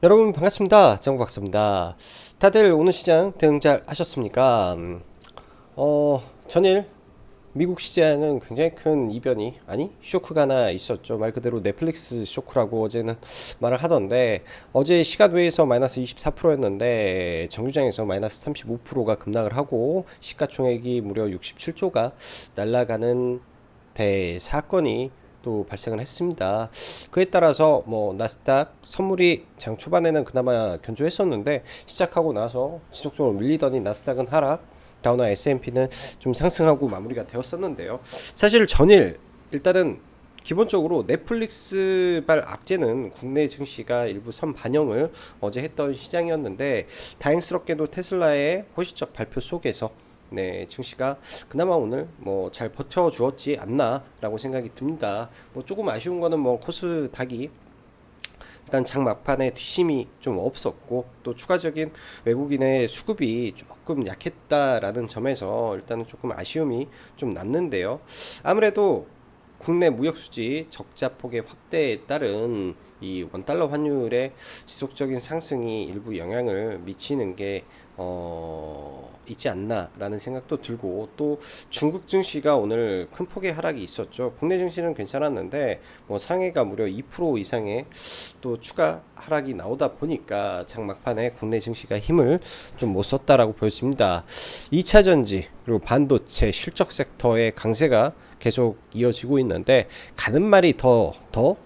여러분 반갑습니다. 정박사입니다. 다들 오늘 시장 대응 잘 하셨습니까? 전일 미국 시장은 굉장히 큰 이변이 아니 쇼크가 하나 있었죠. 말 그대로 넷플릭스 쇼크라고 어제는 말을 하던데, 어제 시가외에서 마이너스 24%였는데 정주장에서 마이너스 35%가 급락을 하고 시가총액이 무려 67조가 날아가는 대사건이 또 발생을 했습니다. 그에 따라서 뭐 나스닥 선물이 장 초반에는 그나마 견조했었는데 시작하고 나서 지속적으로 밀리더니 나스닥은 하락, 다우나 S&P는 좀 상승하고 마무리가 되었었는데요. 사실 전일 일단은 기본적으로 넷플릭스발 악재는 국내 증시가 일부 선반영을 어제 했던 시장이었는데, 다행스럽게도 테슬라의 호시적 발표 속에서 증시가 그나마 오늘 뭐 잘 버텨주었지 않나라고 생각이 듭니다. 뭐 조금 아쉬운 거는 뭐 코스닥이 일단 장 막판에 뒷심이 좀 없었고, 또 추가적인 외국인의 수급이 조금 약했다라는 점에서 일단은 조금 아쉬움이 좀 남는데요. 아무래도 국내 무역 수지 적자 폭의 확대에 따른 이 원달러 환율의 지속적인 상승이 일부 영향을 미치는 게 있지 않나라는 생각도 들고, 또 중국 증시가 오늘 큰 폭의 하락이 있었죠. 국내 증시는 괜찮았는데 뭐 상해가 무려 2% 이상의 또 추가 하락이 나오다 보니까 장막판에 국내 증시가 힘을 좀 못 썼다라고 보여집니다. 2차 전지 그리고 반도체 실적 섹터의 강세가 계속 이어지고 있는데, 가는 말이 더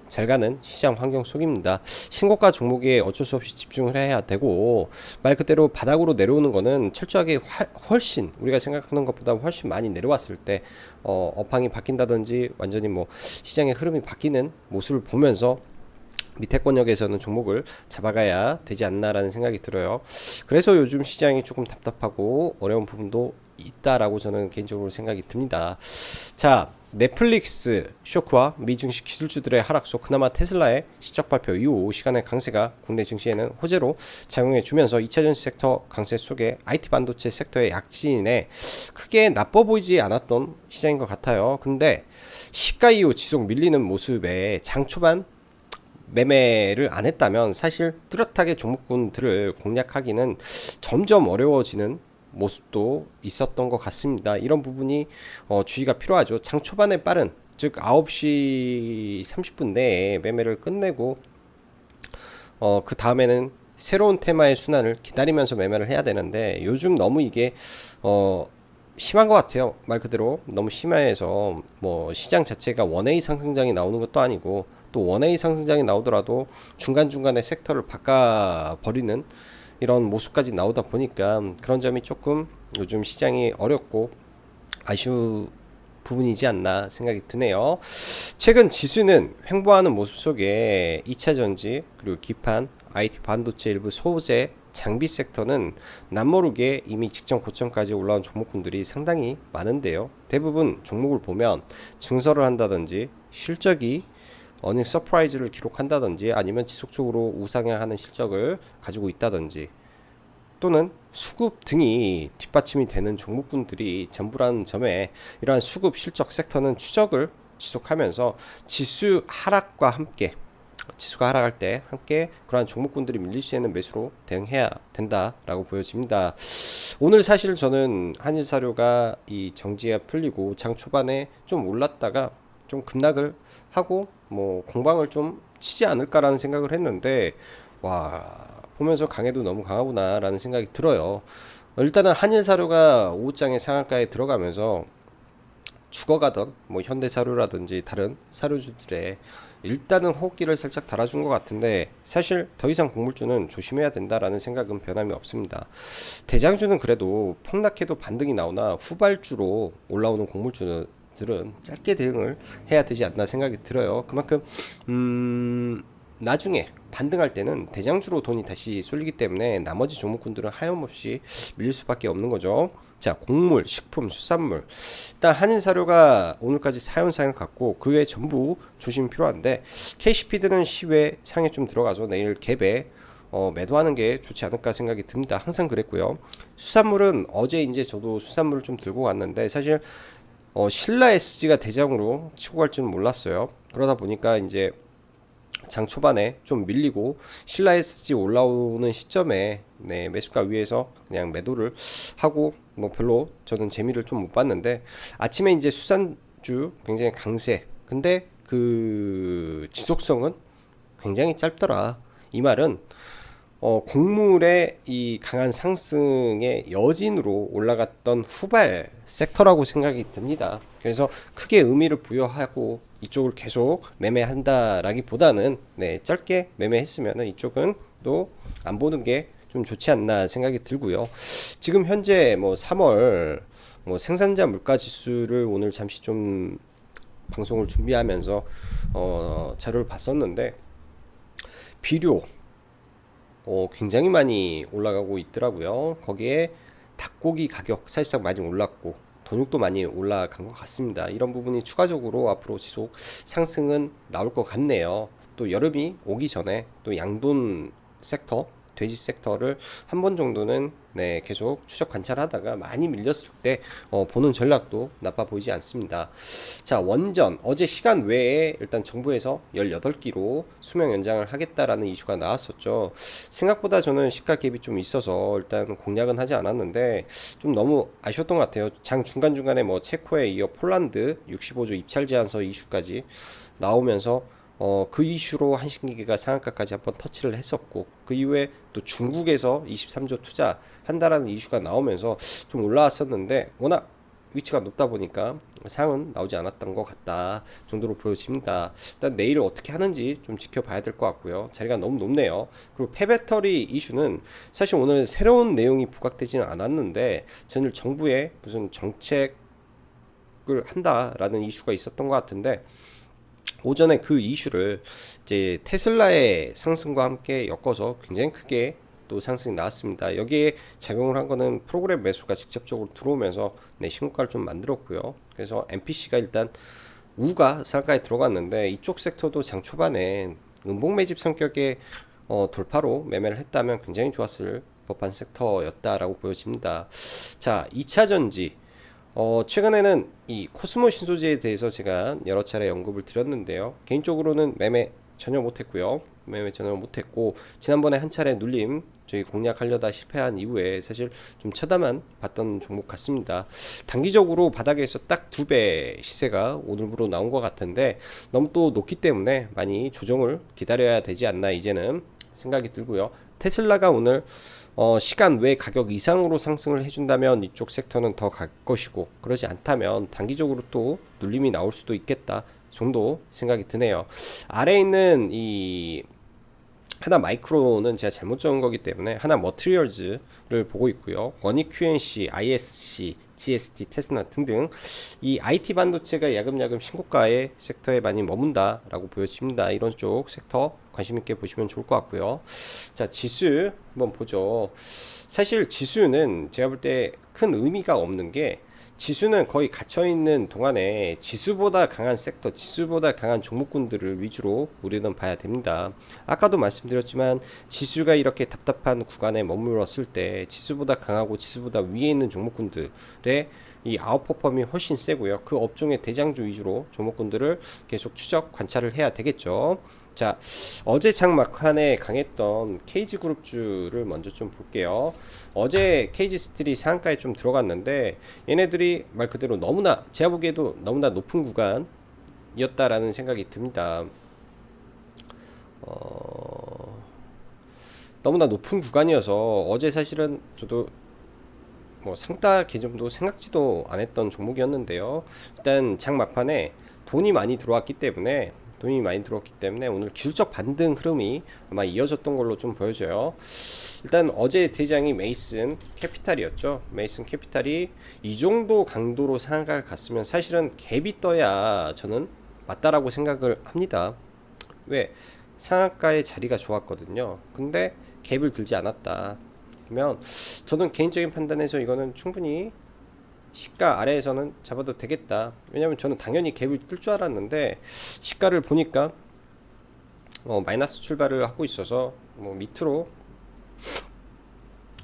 잘 가는 시장 환경 속입니다. 신고가 종목에 어쩔 수 없이 집중을 해야 되고, 말 그대로 바닥으로 내려오는 거는 철저하게 훨씬 우리가 생각하는 것보다 훨씬 많이 내려왔을 때 업황이 바뀐다든지 완전히 뭐 시장의 흐름이 바뀌는 모습을 보면서 밑에 권역에서는 종목을 잡아가야 되지 않나라는 생각이 들어요. 그래서 요즘 시장이 조금 답답하고 어려운 부분도 있다라고 저는 개인적으로 생각이 듭니다. 자, 넷플릭스 쇼크와 미증시 기술주들의 하락속, 그나마 테슬라의 시적 발표 이후 시간의 강세가 국내 증시에는 호재로 작용해 주면서 2차 전지 섹터 강세 속에 IT 반도체 섹터의 약진에 크게 나빠 보이지 않았던 시장인 것 같아요. 근데 시가 이후 지속 밀리는 모습에 장 초반 매매를 안 했다면 사실 뚜렷하게 종목군들을 공략하기는 점점 어려워지는 모습도 있었던 것 같습니다. 이런 부분이 주의가 필요하죠. 장 초반에 빠른, 즉 9시 30분 내에 매매를 끝내고 그 다음에는 새로운 테마의 순환을 기다리면서 매매를 해야 되는데, 요즘 너무 이게 심한 것 같아요. 말 그대로 너무 심해서 뭐 시장 자체가 원웨이 상승장이 나오는 것도 아니고, 또 원웨이 상승장이 나오더라도 중간중간에 섹터를 바꿔버리는 이런 모습까지 나오다 보니까 그런 점이 조금 요즘 시장이 어렵고 아쉬운 부분이지 않나 생각이 드네요. 최근 지수는 횡보하는 모습 속에 2차 전지 그리고 기판, IT 반도체 일부 소재 장비 섹터는 남모르게 이미 직전 고점까지 올라온 종목군들이 상당히 많은데요. 대부분 종목을 보면 증설을 한다든지 실적이 어닝 서프라이즈를 기록한다든지 아니면 지속적으로 우상향하는 실적을 가지고 있다든지 또는 수급 등이 뒷받침이 되는 종목군들이 전부라는 점에, 이러한 수급 실적 섹터는 추적을 지속하면서 지수가 하락할 때 함께 그러한 종목군들이 밀릴 시에는 매수로 대응해야 된다라고 보여집니다. 오늘 사실 저는 한일사료가 이 정지가 풀리고 장 초반에 좀 올랐다가 좀 급락을 하고 뭐 공방을 좀 치지 않을까라는 생각을 했는데, 와, 보면서 강해도 너무 강하구나 라는 생각이 들어요. 일단은 한일사료가 오후장에 상한가에 들어가면서 죽어가던 뭐 현대사료라든지 다른 사료주들의 일단은 호흡기를 살짝 달아준 것 같은데, 사실 더 이상 곡물주는 조심해야 된다라는 생각은 변함이 없습니다. 대장주는 그래도 폭락해도 반등이 나오나 후발주로 올라오는 곡물주들은 짧게 대응을 해야 되지 않나 생각이 들어요. 그만큼 나중에 반등할 때는 대장주로 돈이 다시 쏠리기 때문에 나머지 종목군들은 하염없이 밀릴 수밖에 없는 거죠. 자, 곡물, 식품, 수산물, 일단 한일사료가 오늘까지 사연상을 갖고 그 외 전부 조심이 필요한데, KC피드는 시외 상에 좀 들어가죠. 내일 갭에 매도하는 게 좋지 않을까 생각이 듭니다. 항상 그랬고요. 수산물은 어제 이제 저도 수산물을 좀 들고 갔는데, 사실 신라 SG가 대장으로 치고 갈 줄은 몰랐어요. 그러다 보니까 이제 장 초반에 좀 밀리고 신라 SG 올라오는 시점에 네, 매수가 위에서 그냥 매도를 하고 뭐 별로 저는 재미를 좀 못 봤는데 아침에 이제 수산주 굉장히 강세. 근데 그 지속성은 굉장히 짧더라. 이 말은 곡물의 이 강한 상승의 여진으로 올라갔던 후발 섹터라고 생각이 듭니다. 그래서 크게 의미를 부여하고 이쪽을 계속 매매한다라기보다는 네, 짧게 매매했으면 이쪽은 또 안 보는 게 좀 좋지 않나 생각이 들고요. 지금 현재 뭐 3월 뭐 생산자 물가 지수를 오늘 잠시 좀 방송을 준비하면서 자료를 봤었는데 비료 굉장히 많이 올라가고 있더라고요. 거기에 닭고기 가격 사실상 많이 올랐고 돈육도 많이 올라간 것 같습니다. 이런 부분이 추가적으로 앞으로 지속 상승은 나올 것 같네요. 또 여름이 오기 전에 또 양돈 섹터 돼지 섹터를 한 번 정도는 네, 계속 추적 관찰하다가 많이 밀렸을 때 보는 전략도 나빠 보이지 않습니다. 자, 원전 어제 시간 외에 일단 정부에서 18기로 수명 연장을 하겠다라는 이슈가 나왔었죠. 생각보다 저는 시가 갭이 좀 있어서 일단 공략은 하지 않았는데 좀 너무 아쉬웠던 것 같아요. 장 중간중간에 뭐 체코에 이어 폴란드 65조 입찰 제한서 이슈까지 나오면서 그 이슈로 한신기계가 상한가까지 한번 터치를 했었고 그 이후에 또 중국에서 23조 투자한다라는 이슈가 나오면서 좀 올라왔었는데 워낙 위치가 높다 보니까 상은 나오지 않았던 것 같다 정도로 보여집니다. 일단 내일 어떻게 하는지 좀 지켜봐야 될 것 같고요. 자리가 너무 높네요. 그리고 폐배터리 이슈는 사실 오늘 새로운 내용이 부각되지는 않았는데 전일 정부의 무슨 정책을 한다라는 이슈가 있었던 것 같은데 오전에 그 이슈를 이제 테슬라의 상승과 함께 엮어서 굉장히 크게 또 상승이 나왔습니다. 여기에 작용을 한 거는 프로그램 매수가 직접적으로 들어오면서 네, 신고가를 좀 만들었고요. 그래서 MPC가 일단 우가 상가에 들어갔는데 이쪽 섹터도 장 초반에 음봉 매집 성격의 돌파로 매매를 했다면 굉장히 좋았을 법한 섹터였다라고 보여집니다. 자, 2차 전지 최근에는 이 코스모 신소재에 대해서 제가 여러 차례 언급을 드렸는데요. 개인적으로는 매매 전혀 못했고요. 매매 전혀 못했고 지난번에 한 차례 눌림 저희 공략하려다 실패한 이후에 사실 좀 쳐다만 봤던 종목 같습니다. 단기적으로 바닥에서 딱 2배 시세가 오늘부로 나온 것 같은데 너무 또 높기 때문에 많이 조정을 기다려야 되지 않나 이제는 생각이 들고요. 테슬라가 오늘 시간 외 가격 이상으로 상승을 해준다면 이쪽 섹터는 더 갈 것이고 그러지 않다면 단기적으로 또 눌림이 나올 수도 있겠다 정도 생각이 드네요. 아래에 있는 이 하나 마이크로는 제가 잘못 적은 거기 때문에 하나 머티리얼즈를 보고 있고요. 원익 QNC, ISC, GST, 테스나 등등 이 IT 반도체가 야금야금 신고가의 섹터에 많이 머문다라고 보여집니다. 이런 쪽 섹터 관심 있게 보시면 좋을 것 같고요. 자, 지수 한번 보죠. 사실 지수는 제가 볼 때 큰 의미가 없는 게 지수는 거의 갇혀있는 동안에 지수보다 강한 섹터, 지수보다 강한 종목군들을 위주로 우리는 봐야 됩니다. 아까도 말씀드렸지만 지수가 이렇게 답답한 구간에 머물렀을 때 지수보다 강하고 지수보다 위에 있는 종목군들의 이 아웃퍼폼이 훨씬 세고요. 그 업종의 대장주 위주로 종목군들을 계속 추적 관찰을 해야 되겠죠. 자, 어제 장 막판에 강했던 KG그룹주를 먼저 좀 볼게요. 어제 KG스틸이 상한가에 좀 들어갔는데 얘네들이 말 그대로 너무나 제가 보기에도 너무나 높은 구간이었다라는 생각이 듭니다. 너무나 높은 구간이어서 어제 사실은 저도 뭐 상따 개념도 생각지도 안 했던 종목이었는데요. 일단 장 막판에 돈이 많이 들어왔기 때문에 오늘 기술적 반등 흐름이 아마 이어졌던 걸로 좀 보여져요. 일단 어제 대장이 메이슨 캐피탈이었죠. 메이슨 캐피탈이 이 정도 강도로 상한가를 갔으면 사실은 갭이 떠야 저는 맞다라고 생각을 합니다. 왜? 상한가의 자리가 좋았거든요. 근데 갭을 들지 않았다. 그러면 저는 개인적인 판단에서 이거는 충분히 시가 아래에서는 잡아도 되겠다. 왜냐면 저는 당연히 갭을 뜰 줄 알았는데 시가를 보니까 마이너스 출발을 하고 있어서 뭐 밑으로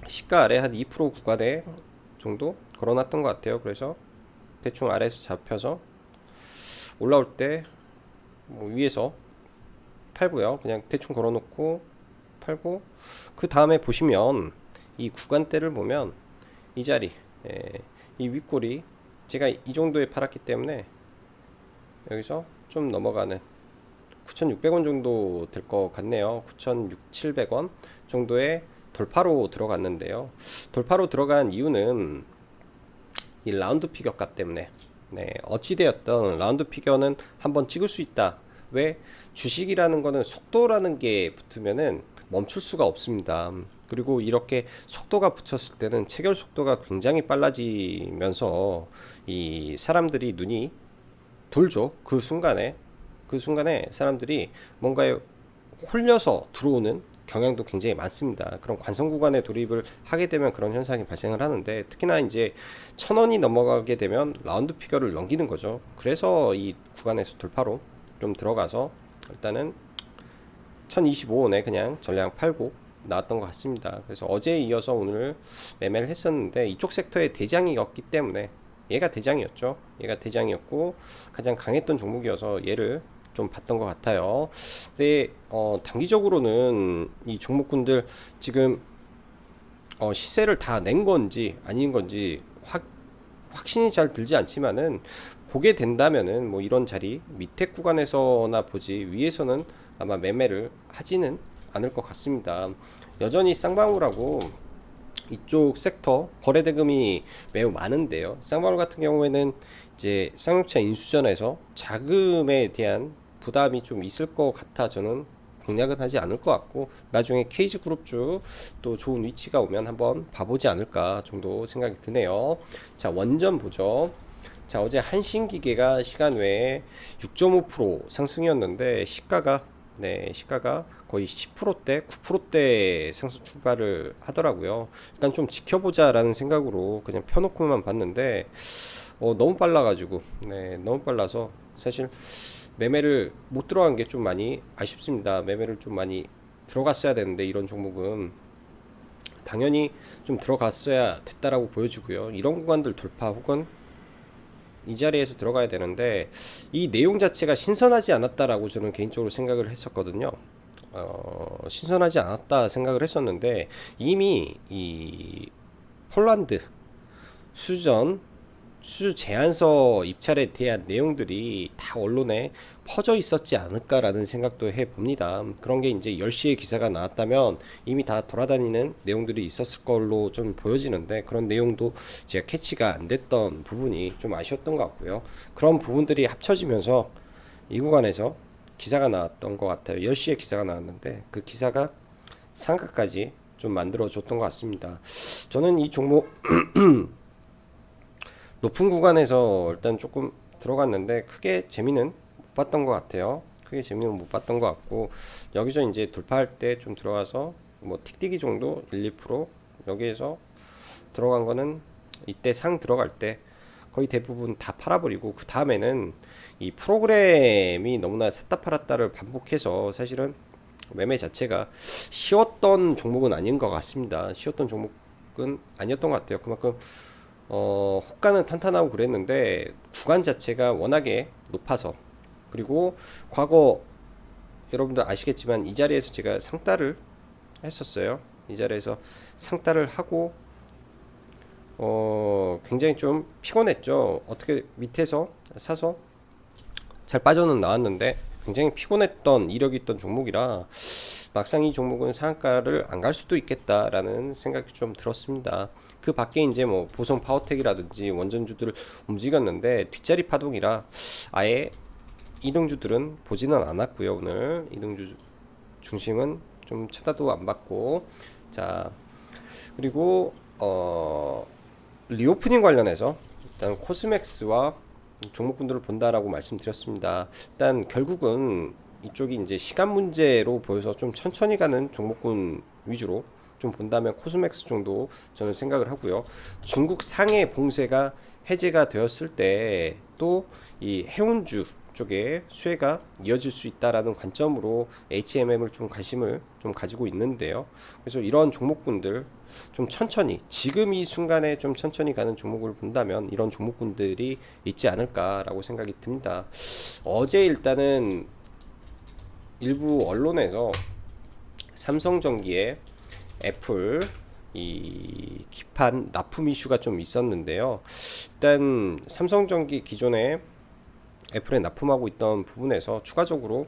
시가 아래 한 2% 구간에 정도 걸어놨던 것 같아요. 그래서 대충 아래에서 잡혀서 올라올 때 뭐 위에서 팔고요. 그냥 대충 걸어놓고 팔고, 그 다음에 보시면 이 구간대를 보면 이 자리, 이 윗골이 제가 이 정도에 팔았기 때문에 여기서 좀 넘어가는 9,600원 정도 될 것 같네요. 9,600-700원 정도의 돌파로 들어갔는데요. 돌파로 들어간 이유는 이 라운드 피겨 값 때문에, 네, 어찌되었던 라운드 피겨는 한번 찍을 수 있다. 왜? 주식이라는 거는 속도라는 게 붙으면은 멈출 수가 없습니다. 그리고 이렇게 속도가 붙였을 때는 체결 속도가 굉장히 빨라지면서 이 사람들이 눈이 돌죠. 그 순간에 사람들이 뭔가에 홀려서 들어오는 경향도 굉장히 많습니다. 그런 관성 구간에 돌입을 하게 되면 그런 현상이 발생을 하는데, 특히나 이제 1,000원이 넘어가게 되면 라운드 피겨를 넘기는 거죠. 그래서 이 구간에서 돌파로 좀 들어가서 일단은 1025원에 그냥 전량 팔고 나왔던 것 같습니다. 그래서 어제에 이어서 오늘 매매를 했었는데, 이쪽 섹터의 대장이었기 때문에, 얘가 대장이었죠. 얘가 대장이었고 가장 강했던 종목이어서 얘를 좀 봤던 것 같아요. 근데 단기적으로는 이 종목군들 지금 시세를 다 낸 건지 아닌 건지 확신이 잘 들지 않지만은, 보게 된다면은 뭐 이런 자리 밑에 구간에서나 보지, 위에서는 아마 매매를 하지는 않을 것 같습니다. 여전히 쌍방울하고 이쪽 섹터 거래 대금이 매우 많은데요. 쌍방울 같은 경우에는 이제 쌍용차 인수전에서 자금에 대한 부담이 좀 있을 것 같아 저는 공략은 하지 않을 것 같고, 나중에 KG그룹주 또 좋은 위치가 오면 한번 봐보지 않을까 정도 생각이 드네요. 자, 원전 보죠. 자, 어제 한신기계가 시간 외에 6.5% 상승이었는데 시가가 거의 10%대, 9%대 상승 출발을 하더라고요. 일단 좀 지켜보자라는 생각으로 그냥 펴놓고만 봤는데 너무 빨라가지고, 너무 빨라서 사실 매매를 못 들어간 게 좀 많이 아쉽습니다. 매매를 좀 많이 들어갔어야 되는데, 이런 종목은 당연히 좀 들어갔어야 됐다라고 보여지고요. 이런 구간들 돌파 혹은 이 자리에서 들어가야 되는데, 이 내용 자체가 신선하지 않았다라고 저는 개인적으로 생각을 했었거든요. 신선하지 않았다 생각을 했었는데, 이미 이 폴란드 수주 제안서 입찰에 대한 내용들이 다 언론에 퍼져 있었지 않을까라는 생각도 해봅니다. 그런 게 이제 10시에 기사가 나왔다면 이미 다 돌아다니는 내용들이 있었을 걸로 좀 보여지는데, 그런 내용도 제가 캐치가 안 됐던 부분이 좀 아쉬웠던 것 같고요. 그런 부분들이 합쳐지면서 이 구간에서 기사가 나왔던 것 같아요. 10시에 기사가 나왔는데 그 기사가 상가까지 좀 만들어 줬던 것 같습니다. 저는 이 종목 높은 구간에서 일단 조금 들어갔는데 크게 재미는 못 봤던 것 같아요. 크게 재미는 못 봤던 것 같고, 여기서 이제 돌파할 때 좀 들어가서 뭐 틱틱이 정도 1-2% 여기에서 들어간 거는 이때 상 들어갈 때 거의 대부분 다 팔아버리고, 그 다음에는 이 프로그램이 너무나 샀다 팔았다를 반복해서 사실은 매매 자체가 쉬웠던 종목은 아닌 것 같습니다. 쉬웠던 종목은 아니었던 것 같아요. 그만큼 호가는 탄탄하고 그랬는데 구간 자체가 워낙에 높아서, 그리고 과거 여러분들 아시겠지만 이 자리에서 제가 상따를 했었어요. 이 자리에서 상따를 하고 굉장히 좀 피곤했죠. 어떻게 밑에서 사서 잘 빠져는 나왔는데 굉장히 피곤했던 이력이 있던 종목이라 막상 이 종목은 상한가를 안 갈 수도 있겠다라는 생각이 좀 들었습니다. 그 밖에 이제 뭐 보성 파워텍이라든지 원전주들 움직였는데 뒷자리 파동이라 아예 이동주들은 보지는 않았고요. 오늘 이동주 중심은 좀 쳐다도 안 받고, 자, 그리고 리오프닝 관련해서 일단 코스맥스와 종목군들을 본다라고 말씀드렸습니다. 일단 결국은 이쪽이 이제 시간 문제로 보여서 좀 천천히 가는 종목군 위주로 좀 본다면 코스맥스 정도 저는 생각을 하고요. 중국 상해 봉쇄가 해제가 되었을 때 또 이 해운주 쪽에 수혜가 이어질 수 있다라는 관점으로 HMM을 좀 관심을 좀 가지고 있는데요. 그래서 이런 종목군들 좀 천천히, 지금 이 순간에 좀 천천히 가는 종목을 본다면 이런 종목군들이 있지 않을까라고 생각이 듭니다. 어제 일단은 일부 언론에서 삼성전기에 애플 이 기판 납품 이슈가 좀 있었는데요. 일단 삼성전기 기존에 애플에 납품하고 있던 부분에서 추가적으로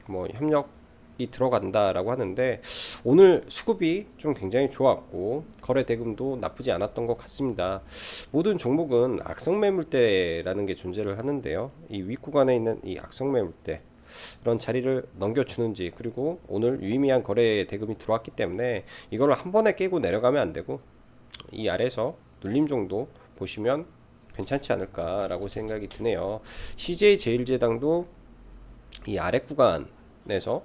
뭐 협력이 들어간다라고 하는데 오늘 수급이 좀 굉장히 좋았고 거래 대금도 나쁘지 않았던 것 같습니다. 모든 종목은 악성 매물대라는 게 존재를 하는데요. 이 윗구간에 있는 이 악성 매물대 이런 자리를 넘겨주는지, 그리고 오늘 유의미한 거래 대금이 들어왔기 때문에 이걸 한 번에 깨고 내려가면 안 되고 이 아래에서 눌림 정도 보시면 괜찮지 않을까라고 생각이 드네요. CJ제일제당도 이 아래 구간에서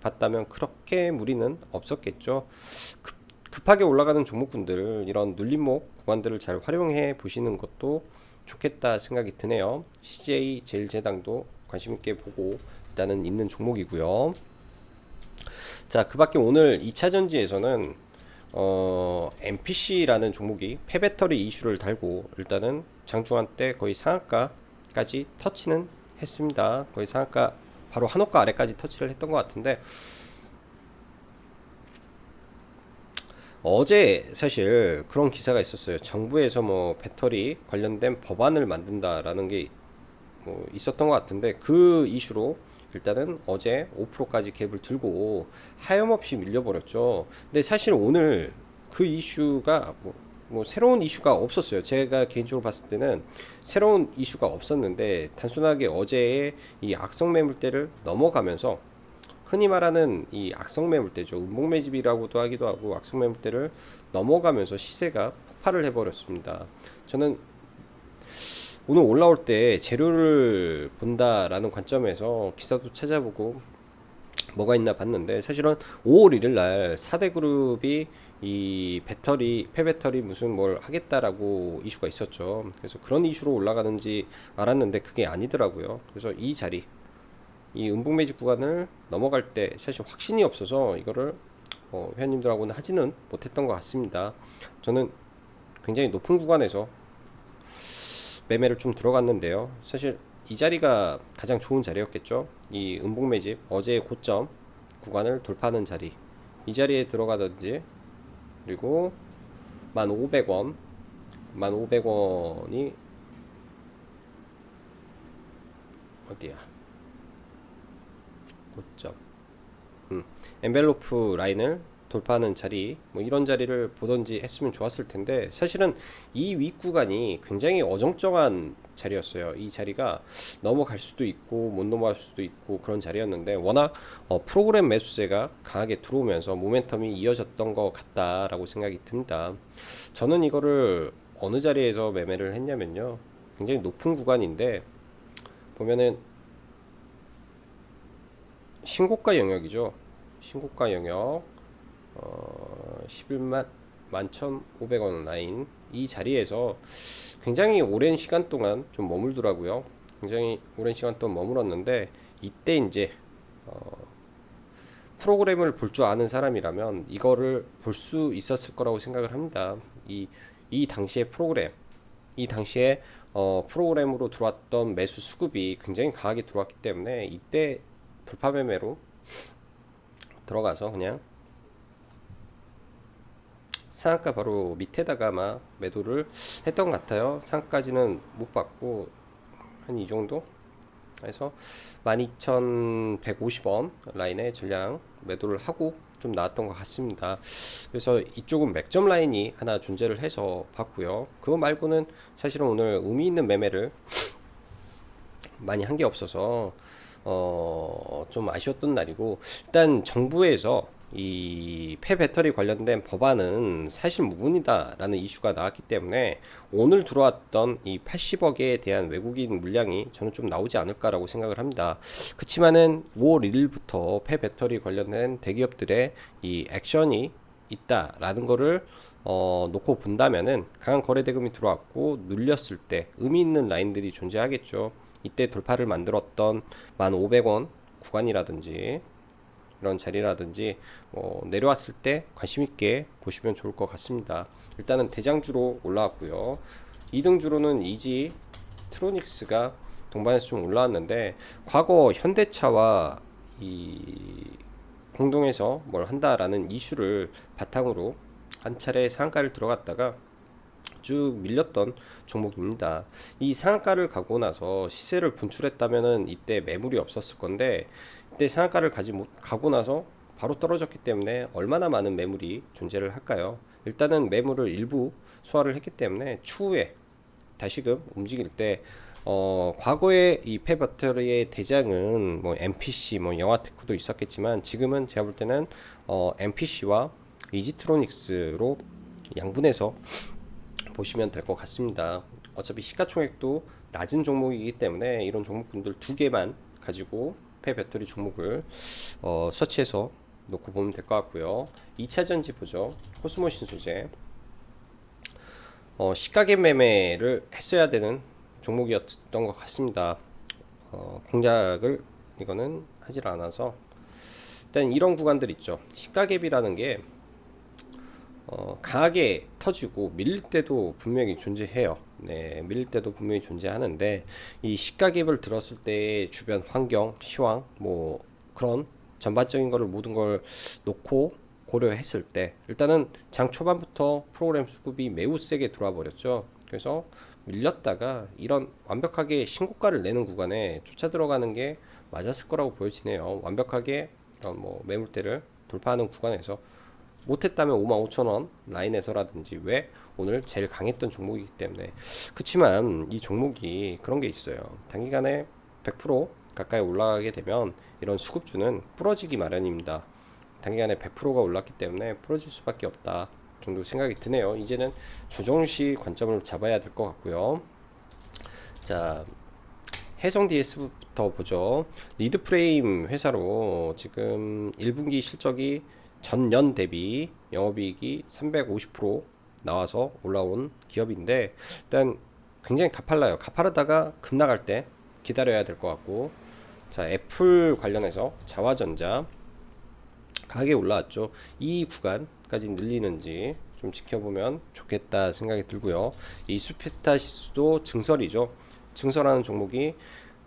봤다면 그렇게 무리는 없었겠죠. 급하게 올라가는 종목군들 이런 눌림목 구간들을 잘 활용해 보시는 것도 좋겠다 생각이 드네요. CJ제일제당도 관심 있게 보고 일단은 있는 종목이고요. 자, 그 밖에 오늘 2차 전지에서는 MPC라는 종목이 폐배터리 이슈를 달고 일단은 장중한 때 거의 상한가까지 터치는 했습니다. 거의 상한가 바로 한호가 아래까지 터치를 했던 것 같은데 어제 사실 그런 기사가 있었어요. 정부에서 뭐 배터리 관련된 법안을 만든다라는 게 뭐 있었던 것 같은데 그 이슈로 일단은 어제 5%까지 갭을 들고 하염없이 밀려버렸죠. 근데 사실 오늘 그 이슈가 뭐 새로운 이슈가 없었어요. 제가 개인적으로 봤을 때는 새로운 이슈가 없었는데 단순하게 어제의 이 악성 매물대를 넘어가면서 흔히 말하는 이 악성 매물대죠. 음봉매집이라고도 하기도 하고 악성 매물대를 넘어가면서 시세가 폭발을 해버렸습니다. 저는 오늘 올라올 때 재료를 본다라는 관점에서 기사도 찾아보고 뭐가 있나 봤는데 사실은 5월 1일 날 4대 그룹이 이 배터리 폐배터리 무슨 뭘 하겠다라고 이슈가 있었죠. 그래서 그런 이슈로 올라가는지 알았는데 그게 아니더라고요. 그래서 이 자리 이 음봉매직 구간을 넘어갈 때 사실 확신이 없어서 이거를 회원님들하고는 하지는 못했던 것 같습니다. 저는 굉장히 높은 구간에서 매매를 좀 들어갔는데요. 사실 이 자리가 가장 좋은 자리였겠죠. 이 음봉매집 어제의 고점 구간을 돌파하는 자리, 이 자리에 들어가든지, 그리고 1,500원 1,500원이 어디야 고점 엔벨로프 라인을 돌파하는 자리, 뭐 이런 자리를 보던지 했으면 좋았을 텐데 사실은 이 윗구간이 굉장히 어정쩡한 자리였어요. 이 자리가 넘어갈 수도 있고 못 넘어갈 수도 있고 그런 자리였는데 워낙 프로그램 매수세가 강하게 들어오면서 모멘텀이 이어졌던 것 같다라고 생각이 듭니다. 저는 이거를 어느 자리에서 매매를 했냐면요, 굉장히 높은 구간인데 보면은 신고가 영역이죠. 신고가 영역 11만 11,500원 라인, 이 자리에서 굉장히 오랜 시간 동안 좀 머물더라고요. 굉장히 오랜 시간 동안 머물었는데 이때 이제 프로그램을 볼 줄 아는 사람이라면 이거를 볼 수 있었을 거라고 생각을 합니다. 이 당시에 이 당시에 프로그램으로 들어왔던 매수 수급이 굉장히 강하게 들어왔기 때문에 이때 돌파 매매로 들어가서 그냥 상한가 바로 밑에다가 아마 매도를 했던 것 같아요. 상한가지는 못 받고 한 이 정도 해서 12,150원 라인에 전량 매도를 하고 좀 나왔던 것 같습니다. 그래서 이쪽은 맥점 라인이 하나 존재를 해서 봤고요. 그거 말고는 사실은 오늘 의미 있는 매매를 많이 한 게 없어서 좀 아쉬웠던 날이고, 일단 정부에서 이 폐배터리 관련된 법안은 사실 무근이다라는 이슈가 나왔기 때문에 오늘 들어왔던 이 80억에 대한 외국인 물량이 저는 좀 나오지 않을까라고 생각을 합니다. 그렇지만은 5월 1일부터 폐배터리 관련된 대기업들의 이 액션이 있다라는 거를 놓고 본다면은 강한 거래 대금이 들어왔고 눌렸을 때 의미 있는 라인들이 존재하겠죠. 이때 돌파를 만들었던 1,500원 구간이라든지 이런 자리라든지 내려왔을 때 관심 있게 보시면 좋을 것 같습니다. 일단은 대장주로 올라왔고요. 2등주로는 이지 트로닉스가 동반해서 좀 올라왔는데 과거 현대차와 이 공동에서 뭘 한다라는 이슈를 바탕으로 한 차례 상한가를 들어갔다가 쭉 밀렸던 종목입니다. 이 상한가를 가고 나서 시세를 분출했다면은 이때 매물이 없었을 건데, 이때 상한가를 가고 나서 바로 떨어졌기 때문에 얼마나 많은 매물이 존재를 할까요? 일단은 매물을 일부 소화를 했기 때문에 추후에 다시금 움직일 때 과거에 이 폐배터리의 대장은 뭐 MPC, 뭐 영화테크도 있었겠지만, 지금은 제가 볼 때는 MPC와 이지트로닉스로 양분해서 보시면 될 것 같습니다. 어차피 시가총액도 낮은 종목이기 때문에 이런 종목분들 두 개만 가지고 폐배터리 종목을 서치해서 놓고 보면 될 것 같고요. 2차전지 보죠. 코스모신 소재. 시가갭 매매를 했어야 되는 종목이었던 것 같습니다. 공략을 이거는 하질 않아서, 일단 이런 구간들 있죠. 시가갭이라는 게 강하게 터지고 밀릴 때도 분명히 존재해요. 네, 밀릴 때도 분명히 존재하는데, 이 시가갭을 들었을 때 주변 환경, 시황, 뭐 그런 전반적인 거를 모든 걸 놓고 고려했을 때, 일단은 장 초반부터 프로그램 수급이 매우 세게 들어와 버렸죠. 그래서 밀렸다가 이런 완벽하게 신고가를 내는 구간에 쫓아 들어가는 게 맞았을 거라고 보여지네요. 완벽하게 이런 뭐 매물대를 돌파하는 구간에서 못했다면 55,000원 라인에서라든지, 왜 오늘 제일 강했던 종목이기 때문에. 그치만 이 종목이 그런 게 있어요. 단기간에 100% 가까이 올라가게 되면 이런 수급주는 부러지기 마련입니다. 단기간에 100%가 올랐기 때문에 부러질 수밖에 없다 정도 생각이 드네요. 이제는 조정시 관점을 잡아야 될 것 같고요. 자, 해성 DS부터 보죠. 리드프레임 회사로 지금 1분기 실적이 전년 대비 영업이익이 350% 나와서 올라온 기업인데, 일단 굉장히 가팔라요. 가파르다가 급락할 때 기다려야 될 것 같고. 자, 애플 관련해서 자화전자 가격이 올라왔죠. 이 구간까지 늘리는지 좀 지켜보면 좋겠다 생각이 들고요. 이 수페타시스도 증설이죠. 증설하는 종목이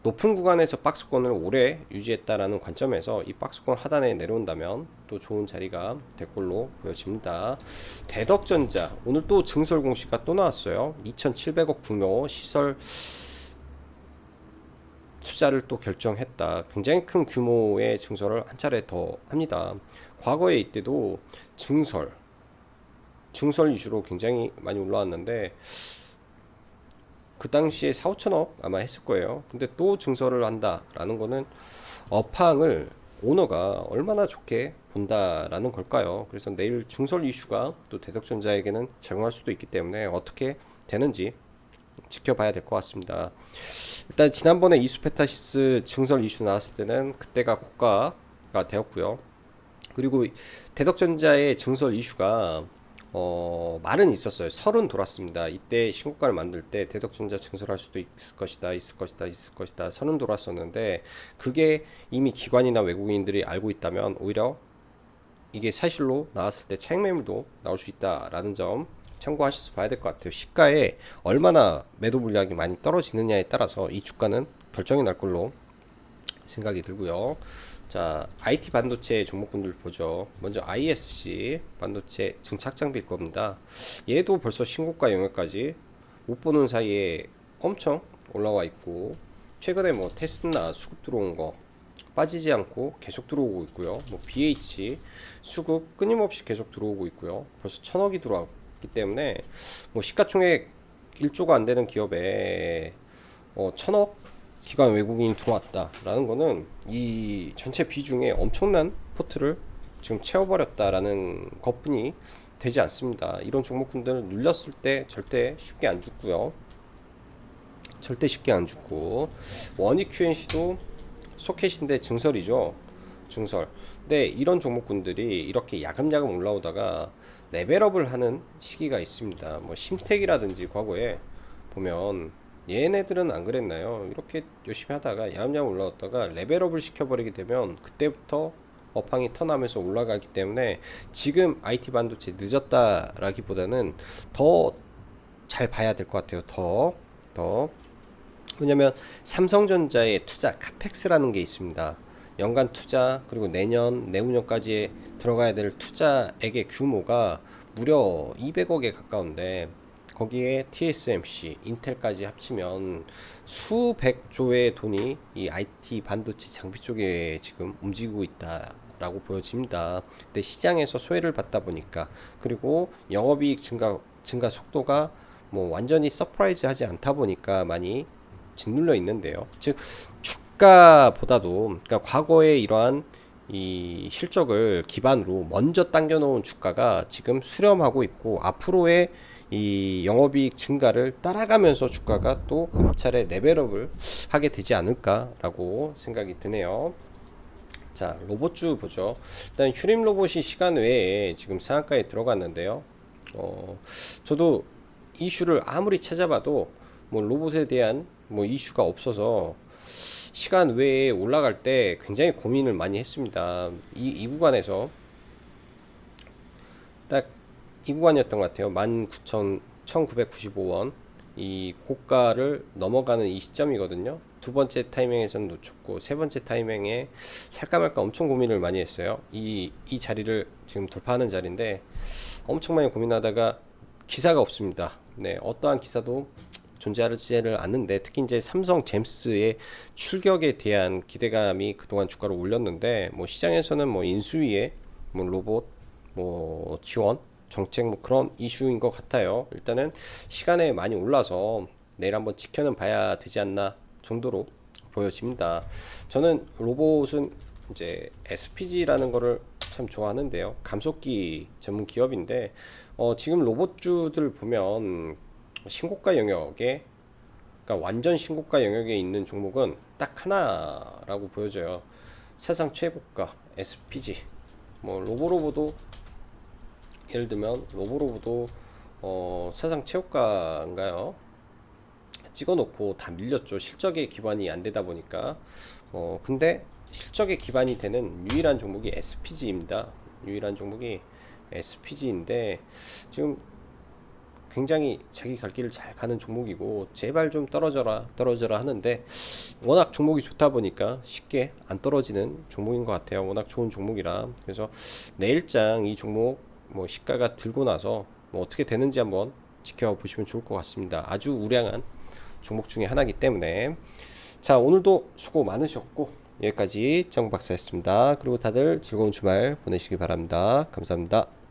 높은 구간에서 박스권을 오래 유지했다라는 관점에서 이 박스권 하단에 내려온다면 또 좋은 자리가 될 걸로 보여집니다. 대덕전자 오늘 또 증설 공시가 또 나왔어요. 2,700억 규모 시설 투자를 또 결정했다. 굉장히 큰 규모의 증설을 한 차례 더 합니다. 과거에 이때도 증설 이슈로 굉장히 많이 올라왔는데, 그 당시에 4, 5천억 아마 했을 거예요. 근데 또 증설을 한다라는 거는 업황을 오너가 얼마나 좋게 본다라는 걸까요? 그래서 내일 증설 이슈가 또 대덕전자에게는 작용할 수도 있기 때문에 어떻게 되는지 지켜봐야 될 것 같습니다. 일단 지난번에 이수페타시스 증설 이슈 나왔을 때는 그때가 고가가 되었고요. 그리고 대덕전자의 증설 이슈가 말은 있었어요. 설은 돌았습니다. 이때 신고가를 만들 때 대덕전자 증설할 수도 있을 것이다 설은 돌았었는데, 그게 이미 기관이나 외국인들이 알고 있다면 오히려 이게 사실로 나왔을 때 차익 매물도 나올 수 있다라는 점 참고하셔서 봐야 될 것 같아요. 시가에 얼마나 매도 물량이 많이 떨어지느냐에 따라서 이 주가는 결정이 날 걸로 생각이 들고요. 자, IT 반도체 종목군들 보죠. 먼저 ISC 반도체 증착장비일 겁니다. 얘도 벌써 신고가 영역까지 못 보는 사이에 엄청 올라와 있고, 최근에 뭐 테슬라 수급 들어온 거 빠지지 않고 계속 들어오고 있고요. 뭐 BH 수급 끊임없이 계속 들어오고 있고요. 벌써 1,000억이 들어왔기 때문에 뭐 시가총액 1조가 안 되는 기업에 1,000억 기관 외국인이 들어왔다라는 거는 이 전체 비중에 엄청난 포트를 지금 채워버렸다라는 것뿐이 되지 않습니다. 이런 종목군들을 눌렸을 때 절대 쉽게 안 죽고요. 절대 쉽게 안 죽고, 원익 QNC도 소켓인데 증설이죠. 증설. 근데 이런 종목군들이 이렇게 야금야금 올라오다가 레벨업을 하는 시기가 있습니다. 뭐 심택이라든지 과거에 보면 얘네들은 안 그랬나요? 이렇게 열심히 하다가 야금야금 올라왔다가 레벨업을 시켜버리게 되면 그때부터 업황이 턴하면서 올라가기 때문에, 지금 IT 반도체 늦었다라기보다는 더 잘 봐야 될 것 같아요. 더 왜냐면 삼성전자의 투자 카펙스라는 게 있습니다. 연간 투자 그리고 내년 내후년까지 들어가야 될 투자액의 규모가 무려 200억에 가까운데 거기에 TSMC, 인텔까지 합치면 수백조의 돈이 이 IT 반도체 장비 쪽에 지금 움직이고 있다라고 보여집니다. 근데 시장에서 소외를 받다 보니까 그리고 영업이익 증가 속도가 뭐 완전히 서프라이즈하지 않다 보니까 많이 짓눌려 있는데요. 즉 주가보다도 그러니까 과거에 이러한 이 실적을 기반으로 먼저 당겨 놓은 주가가 지금 수렴하고 있고 앞으로의 이 영업이익 증가를 따라가면서 주가가 또 한 차례 레벨업을 하게 되지 않을까라고 생각이 드네요. 자, 로봇주 보죠. 일단 휴림 로봇이 시간 외에 지금 상한가에 들어갔는데요. 저도 이슈를 아무리 찾아봐도 뭐 로봇에 대한 뭐 이슈가 없어서 시간 외에 올라갈 때 굉장히 고민을 많이 했습니다. 이 구간에서 딱 이 구간이었던 것 같아요. 19,995원 이 고가를 넘어가는 이 시점이거든요. 두 번째 타이밍에서는 놓쳤고 세 번째 타이밍에 살까 말까 엄청 고민을 많이 했어요. 이 자리를 지금 돌파하는 자리인데 엄청 많이 고민하다가 기사가 없습니다. 네, 어떠한 기사도 존재하지를 않는데 특히 이제 삼성 잼스의 출격에 대한 기대감이 그동안 주가를 올렸는데 뭐 시장에서는 뭐 인수위에 뭐 로봇 뭐 지원 정책 뭐 그런 이슈인 것 같아요. 일단은 시간에 많이 올라서 내일 한번 지켜는 봐야 되지 않나 정도로 보여집니다. 저는 로봇은 이제 SPG라는 거를 참 좋아하는데요. 감속기 전문 기업인데 지금 로봇주들 보면 신고가 영역에 그러니까 완전 신고가 영역에 있는 종목은 딱 하나라고 보여져요. 사상 최고가 SPG. 뭐 로보로보도 예를 들면 로보로보도 사상 최고가인가요? 찍어놓고 다 밀렸죠. 실적에 기반이 안 되다 보니까. 근데 실적에 기반이 되는 유일한 종목이 SPG입니다. 유일한 종목이 SPG인데 지금 굉장히 자기 갈 길을 잘 가는 종목이고 제발 좀 떨어져라 하는데 워낙 종목이 좋다 보니까 쉽게 안 떨어지는 종목인 것 같아요. 워낙 좋은 종목이라. 그래서 내일장 이 종목 뭐 시가가 들고 나서 뭐 어떻게 되는지 한번 지켜보시면 좋을 것 같습니다. 아주 우량한 종목 중에 하나이기 때문에. 자, 오늘도 수고 많으셨고 여기까지 정 박사였습니다. 그리고 다들 즐거운 주말 보내시기 바랍니다. 감사합니다.